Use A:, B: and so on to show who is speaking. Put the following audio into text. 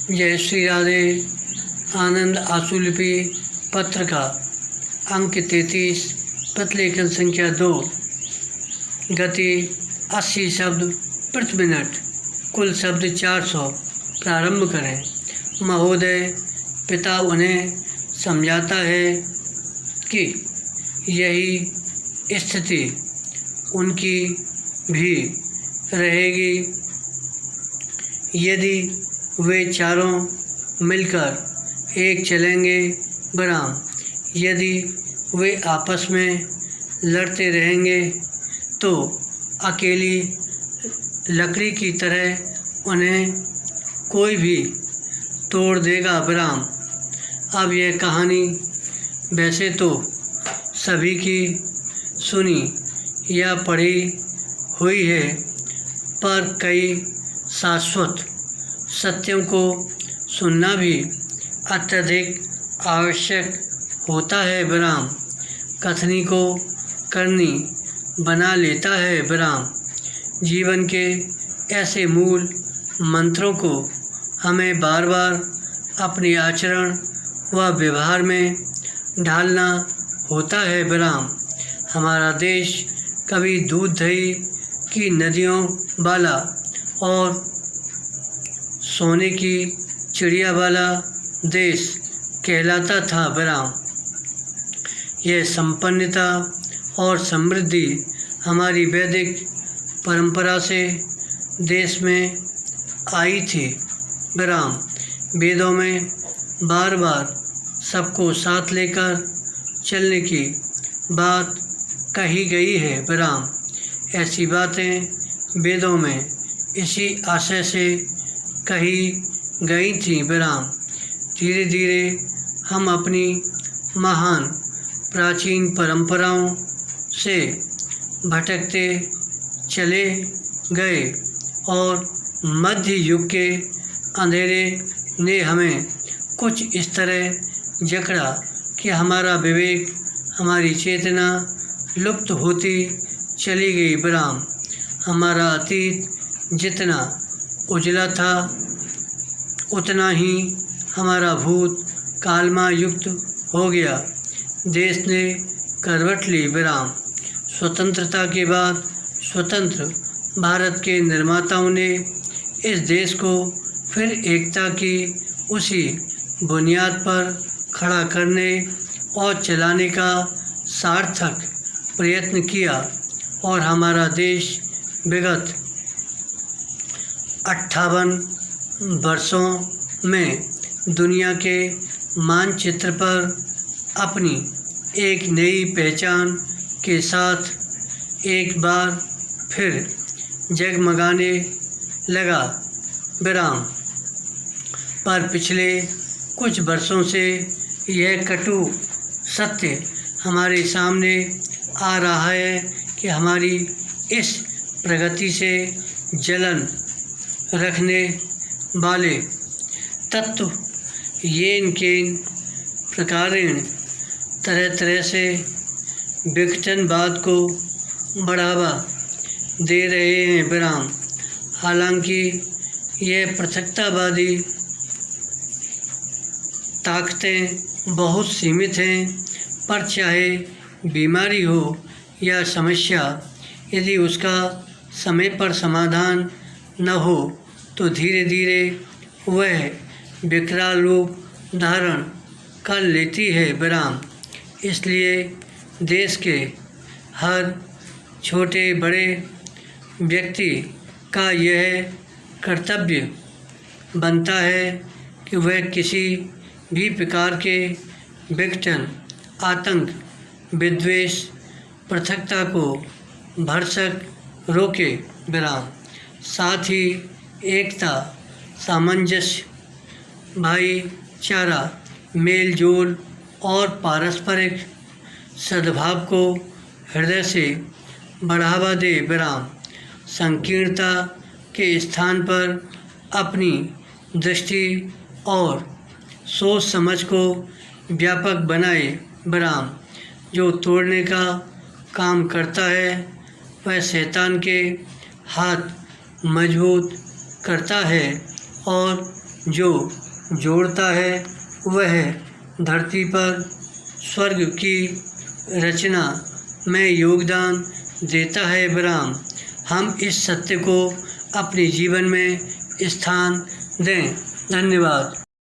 A: जय श्री राधे। आनंद आशुलिपि पत्र का अंक 33, प्रतिलेखन संख्या 2, गति 80 शब्द प्रति मिनट, कुल शब्द 400। प्रारंभ करें। महोदय, पिता उन्हें समझाता है कि यही स्थिति उनकी भी रहेगी यदि वे चारों मिलकर एक चलेंगे बराम। यदि वे आपस में लड़ते रहेंगे तो अकेली लकड़ी की तरह उन्हें कोई भी तोड़ देगा बराम। अब यह कहानी वैसे तो सभी की सुनी या पढ़ी हुई है, पर कई शाश्वत सत्यों को सुनना भी अत्यधिक आवश्यक होता है बराम। कथनी को करनी बना लेता है बराम। जीवन के ऐसे मूल मंत्रों को हमें बार बार अपने आचरण व व्यवहार में ढालना होता है बराम। हमारा देश कभी दूध दही की नदियों वाला और सोने की चिड़िया वाला देश कहलाता था बराम। यह संपन्नता और समृद्धि हमारी वैदिक परंपरा से देश में आई थी बराम। वेदों में बार बार सबको साथ लेकर चलने की बात कही गई है बराम। ऐसी बातें वेदों में इसी आशय से कही गई थी बराम। धीरे धीरे हम अपनी महान प्राचीन परंपराओं से भटकते चले गए और मध्य युग के अंधेरे ने हमें कुछ इस तरह जकड़ा कि हमारा विवेक, हमारी चेतना लुप्त होती चली गई बराम। हमारा अतीत जितना उजला था उतना ही हमारा भूत कालमा युक्त हो गया। देश ने करवट ली बराम। स्वतंत्रता के बाद स्वतंत्र भारत के निर्माताओं ने इस देश को फिर एकता की उसी बुनियाद पर खड़ा करने और चलाने का सार्थक प्रयत्न किया और हमारा देश विगत 58 वर्षों में दुनिया के मानचित्र पर अपनी एक नई पहचान के साथ एक बार फिर जगमगाने लगा बराम। पर पिछले कुछ वर्षों से यह कटु सत्य हमारे सामने आ रहा है कि हमारी इस प्रगति से जलन रखने वाले तत्व येन केन प्रकारेण तरह तरह से विघटनवाद को बढ़ावा दे रहे हैं बराम। हालांकि यह पृथकतावादी ताकतें बहुत सीमित हैं, पर चाहे बीमारी हो या समस्या, यदि उसका समय पर समाधान न हो तो धीरे धीरे वह विकराल रूप धारण कर लेती है बराम। इसलिए देश के हर छोटे बड़े व्यक्ति का यह कर्तव्य बनता है कि वह किसी भी प्रकार के विघटन, आतंक, विद्वेष, पृथकता को भरसक रोके बराम। साथ ही एकता, सामंजस्य, भाईचारा, मेल जोल और पारस्परिक सद्भाव को हृदय से बढ़ावा दे बराम। संकीर्णता के स्थान पर अपनी दृष्टि और सोच समझ को व्यापक बनाए बराम। जो तोड़ने का काम करता है वह शैतान के हाथ मजबूत करता है और जो जोड़ता है वह धरती पर स्वर्ग की रचना में योगदान देता है विराम। हम इस सत्य को अपने जीवन में स्थान दें। धन्यवाद।